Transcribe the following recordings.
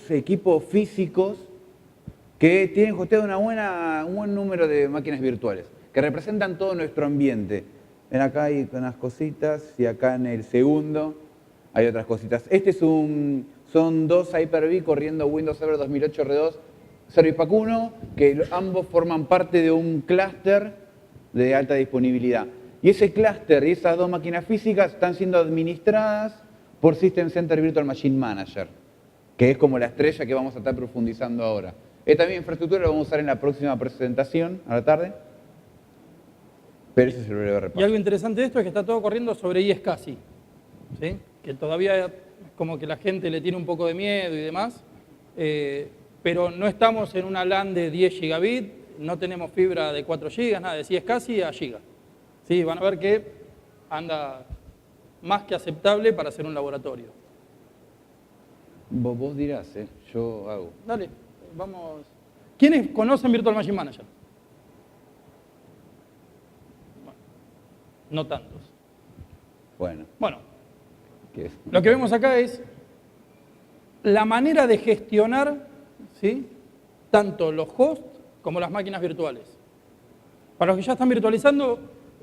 equipos físicos que tienen hosteado un buen número de máquinas virtuales, que representan todo nuestro ambiente. Ven acá hay unas cositas y acá en el segundo hay otras cositas. Son dos Hyper-V corriendo Windows Server 2008 R2 Service Pack 1, que ambos forman parte de un clúster de alta disponibilidad. Y ese clúster y esas dos máquinas físicas están siendo administradas por System Center Virtual Machine Manager, que es como la estrella que vamos a estar profundizando ahora. Esta misma infraestructura la vamos a usar en la próxima presentación, a la tarde. Pero ese es el breve repaso. Y algo interesante de esto es que está todo corriendo sobre iSCSI, ¿sí? Que todavía como que la gente le tiene un poco de miedo y demás, pero no estamos en una LAN de 10 gigabit, no tenemos fibra de 4 gigas, nada, de iSCSI a giga. Sí, van a ver que anda más que aceptable para hacer un laboratorio. Vos dirás, yo hago. Dale, vamos. ¿Quiénes conocen Virtual Machine Manager? Bueno, no tantos. Bueno. Lo que vemos acá es la manera de gestionar, ¿sí?, tanto los hosts como las máquinas virtuales. Para los que ya están virtualizando,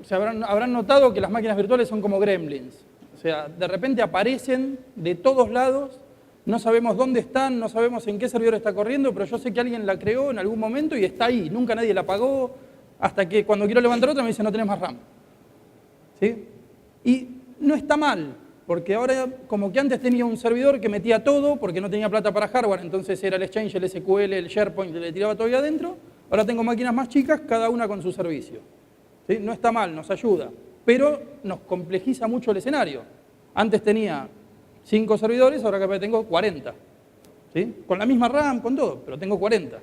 habrán notado que las máquinas virtuales son como gremlins. O sea, de repente aparecen de todos lados, no sabemos dónde están, no sabemos en qué servidor está corriendo, pero yo sé que alguien la creó en algún momento y está ahí. Nunca nadie la apagó, hasta que cuando quiero levantar otra me dice no tenés más RAM. ¿Sí? Y no está mal, porque ahora como que antes tenía un servidor que metía todo porque no tenía plata para hardware, entonces era el Exchange, el SQL, el SharePoint, le tiraba todo ahí adentro. Ahora tengo máquinas más chicas, cada una con su servicio. ¿Sí? No está mal, nos ayuda, pero nos complejiza mucho el escenario. Antes tenía 5 servidores, ahora capaz tengo 40. ¿Sí? Con la misma RAM, con todo, pero tengo 40.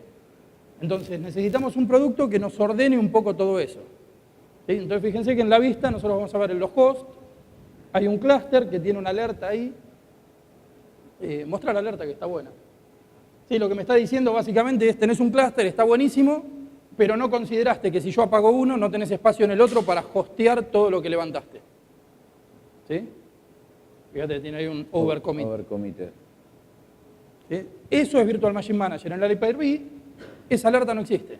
Entonces necesitamos un producto que nos ordene un poco todo eso. ¿Sí? Entonces fíjense que en la vista nosotros vamos a ver en los hosts, hay un clúster que tiene una alerta ahí. Muestra la alerta que está buena. Sí, lo que me está diciendo básicamente es, tenés un clúster, está buenísimo, pero no consideraste que si yo apago uno, no tenés espacio en el otro para hostear todo lo que levantaste. ¿Sí? Fíjate, tiene ahí un overcommit. Overcommitted. ¿Sí? Eso es Virtual Machine Manager. En la Hyper-V, esa alerta no existe.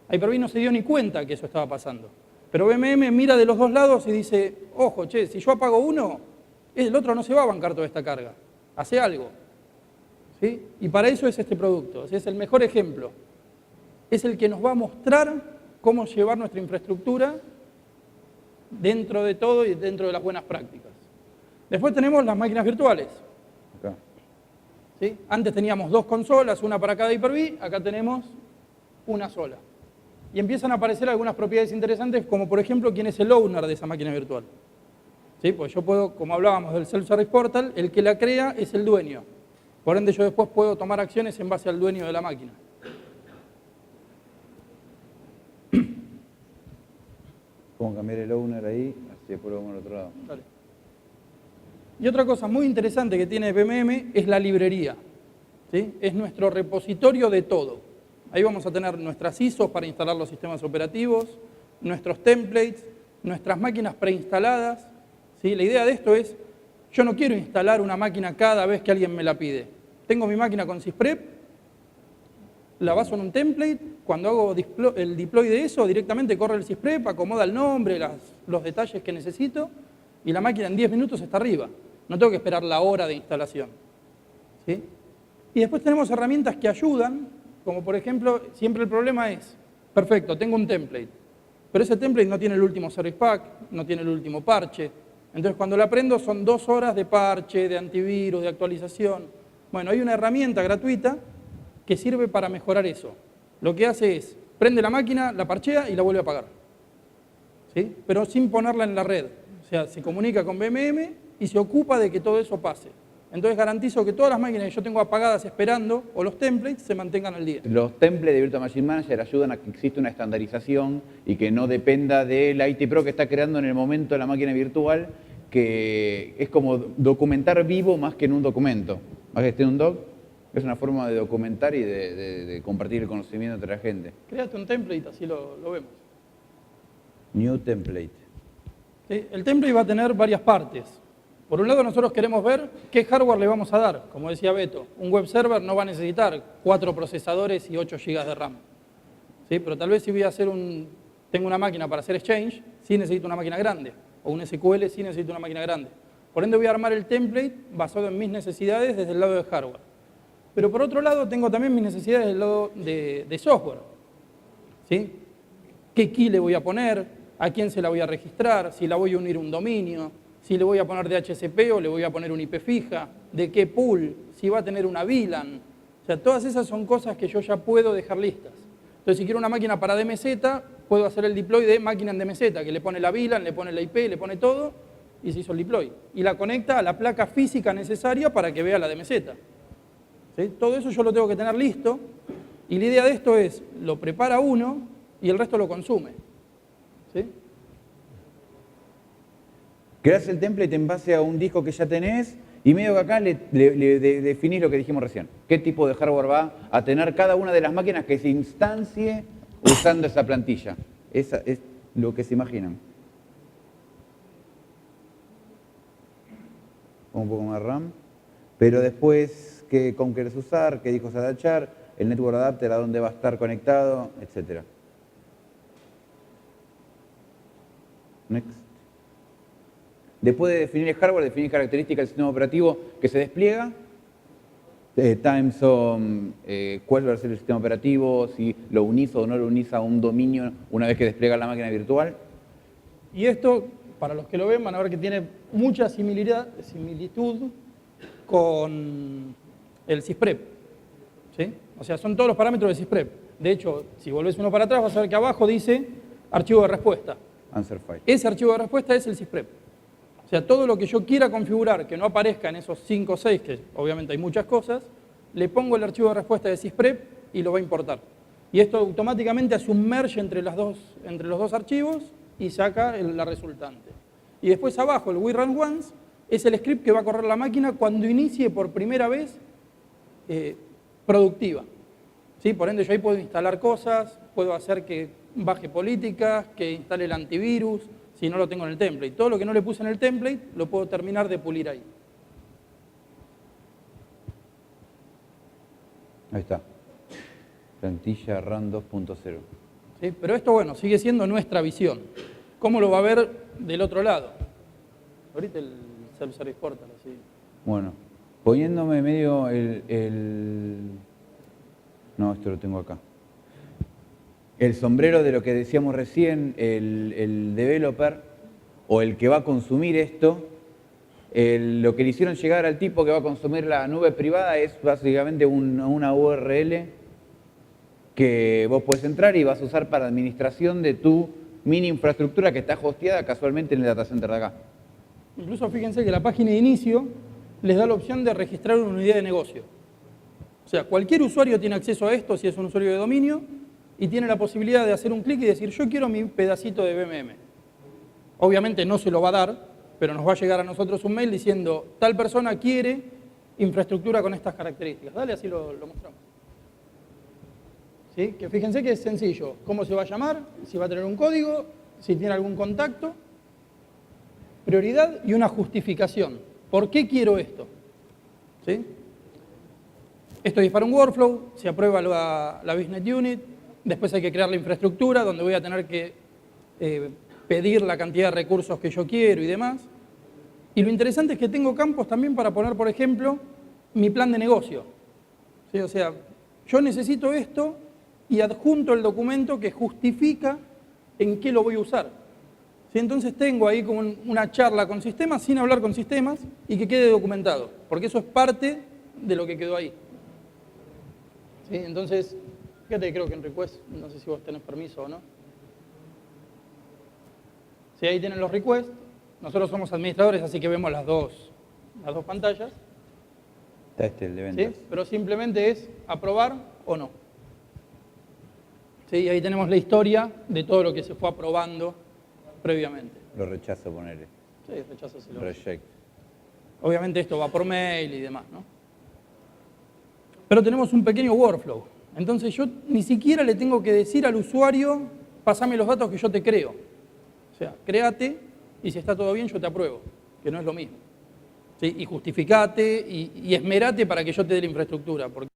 Hyper-V no se dio ni cuenta que eso estaba pasando. Pero VMM mira de los dos lados y dice, ojo, che, si yo apago uno, el otro no se va a bancar toda esta carga. Hace algo. ¿Sí? Y para eso es este producto. Es el mejor ejemplo. Es el que nos va a mostrar cómo llevar nuestra infraestructura dentro de todo y dentro de las buenas prácticas. Después tenemos las máquinas virtuales. Acá. ¿Sí? Antes teníamos 2 consolas, una para cada Hyper-V, acá tenemos una sola. Y empiezan a aparecer algunas propiedades interesantes, como por ejemplo, quién es el owner de esa máquina virtual. ¿Sí? Pues yo puedo, como hablábamos del Self-Service Portal, el que la crea es el dueño. Por ende, yo después puedo tomar acciones en base al dueño de la máquina. ¿Cómo cambiar el owner ahí? Así después lo vamos al otro lado. Dale. Y otra cosa muy interesante que tiene PMM es la librería. ¿Sí? Es nuestro repositorio de todo. Ahí vamos a tener nuestras ISOs para instalar los sistemas operativos, nuestros templates, nuestras máquinas preinstaladas. ¿Sí? La idea de esto es, yo no quiero instalar una máquina cada vez que alguien me la pide. Tengo mi máquina con Sysprep, la baso en un template, cuando hago el deploy de eso, directamente corre el Sysprep, acomoda el nombre, los detalles que necesito, y la máquina en 10 minutos está arriba. No tengo que esperar la hora de instalación. ¿Sí? Y después tenemos herramientas que ayudan, como por ejemplo, siempre el problema es, perfecto, tengo un template, pero ese template no tiene el último Service Pack, no tiene el último parche. Entonces cuando lo aprendo son 2 horas de parche, de antivirus, de actualización. Bueno, hay una herramienta gratuita que sirve para mejorar eso. Lo que hace es, prende la máquina, la parchea y la vuelve a apagar. ¿Sí? Pero sin ponerla en la red. O sea, se comunica con VMM y se ocupa de que todo eso pase. Entonces garantizo que todas las máquinas que yo tengo apagadas esperando, o los templates, se mantengan al día. Los templates de Virtual Machine Manager ayudan a que exista una estandarización y que no dependa del IT Pro que está creando en el momento la máquina virtual, que es como documentar vivo más que en un documento. Más que esté en un doc, es una forma de documentar y de compartir el conocimiento entre la gente. Créate un template, así lo vemos. New template. ¿Sí? El template va a tener varias partes. Por un lado nosotros queremos ver qué hardware le vamos a dar. Como decía Beto, un web server no va a necesitar 4 procesadores y 8 GB de RAM. ¿Sí? Pero tal vez si voy a hacer tengo una máquina para hacer Exchange, sí necesito una máquina grande. O un SQL, sí necesito una máquina grande. Por ende voy a armar el template basado en mis necesidades desde el lado de hardware. Pero por otro lado tengo también mis necesidades del lado de software. ¿Sí? ¿Qué key le voy a poner? ¿A quién se la voy a registrar? ¿Si la voy a unir a un dominio? ¿Si le voy a poner DHCP o le voy a poner un IP fija? ¿De qué pool? ¿Si va a tener una VLAN? O sea, todas esas son cosas que yo ya puedo dejar listas. Entonces, si quiero una máquina para DMZ, puedo hacer el deploy de máquina en DMZ, que le pone la VLAN, le pone la IP, le pone todo, y se hizo el deploy. Y la conecta a la placa física necesaria para que vea la DMZ. ¿Sí? Todo eso yo lo tengo que tener listo, y la idea de esto es, lo prepara uno y el resto lo consume. ¿Sí? Creás el template en base a un disco que ya tenés y medio que acá le definís lo que dijimos recién. ¿Qué tipo de hardware va a tener cada una de las máquinas que se instancie usando esa plantilla? Esa es lo que se imaginan. Un poco más RAM. Pero después, ¿cómo querés usar? ¿Qué discos adaptar? El network adapter, a dónde va a estar conectado, etcétera. Next. Después de definir el hardware, definir características del sistema operativo que se despliega, time zone, cuál va a ser el sistema operativo, si lo unís o no lo unís a un dominio una vez que despliega la máquina virtual. Y esto, para los que lo ven, van a ver que tiene mucha similitud con el sysprep. ¿Sí? O sea, son todos los parámetros del sysprep. De hecho, si volvés uno para atrás, vas a ver que abajo dice archivo de respuesta. Answer file. Ese archivo de respuesta es el sysprep. O sea, todo lo que yo quiera configurar que no aparezca en esos 5 o 6, que obviamente hay muchas cosas, le pongo el archivo de respuesta de sysprep y lo va a importar. Y esto automáticamente hace un merge entre los dos archivos y saca la resultante. Y después abajo, el we run once, es el script que va a correr la máquina cuando inicie por primera vez productiva. ¿Sí? Por ende, yo ahí puedo instalar cosas, puedo hacer que baje políticas, que instale el antivirus, si no lo tengo en el template. Todo lo que no le puse en el template, lo puedo terminar de pulir ahí. Ahí está. Plantilla RAM 2.0. ¿Sí? Pero esto, bueno, sigue siendo nuestra visión. ¿Cómo lo va a ver del otro lado? Ahorita el self-service portal, así. Bueno, poniéndome medio No, esto lo tengo acá. El sombrero de lo que decíamos recién, el developer o el que va a consumir esto, lo que le hicieron llegar al tipo que va a consumir la nube privada es básicamente una URL que vos podés entrar y vas a usar para administración de tu mini infraestructura que está hosteada casualmente en el data center de acá. Incluso fíjense que la página de inicio les da la opción de registrar una unidad de negocio. O sea, cualquier usuario tiene acceso a esto si es un usuario de dominio y tiene la posibilidad de hacer un clic y decir yo quiero mi pedacito de BMM. Obviamente no se lo va a dar, pero nos va a llegar a nosotros un mail diciendo tal persona quiere infraestructura con estas características. Dale, así lo mostramos. ¿Sí? Que fíjense que es sencillo. ¿Cómo se va a llamar? Si va a tener un código, si tiene algún contacto. Prioridad y una justificación. ¿Por qué quiero esto? ¿Sí? Esto dispara un workflow, se aprueba la business unit, después hay que crear la infraestructura donde voy a tener que pedir la cantidad de recursos que yo quiero y demás. Y lo interesante es que tengo campos también para poner, por ejemplo, mi plan de negocio. ¿Sí? O sea, yo necesito esto y adjunto el documento que justifica en qué lo voy a usar. ¿Sí? Entonces tengo ahí como una charla con sistemas sin hablar con sistemas y que quede documentado, porque eso es parte de lo que quedó ahí. ¿Sí? Entonces, fíjate, creo que en request, no sé si vos tenés permiso o no. Sí, ahí tienen los requests. Nosotros somos administradores, así que vemos las dos pantallas. Está el de ventas. ¿Sí? Pero simplemente es aprobar o no. ¿Sí? Ahí tenemos la historia de todo lo que se fue aprobando previamente. Lo rechazo, ponerle. Sí, rechazo si lo Reject. Obviamente esto va por mail y demás, ¿no? Pero tenemos un pequeño workflow. Entonces yo ni siquiera le tengo que decir al usuario, pasame los datos que yo te creo. O sea, créate y si está todo bien yo te apruebo, que no es lo mismo. ¿sí? Y justificate y esmerate para que yo te dé la infraestructura. Porque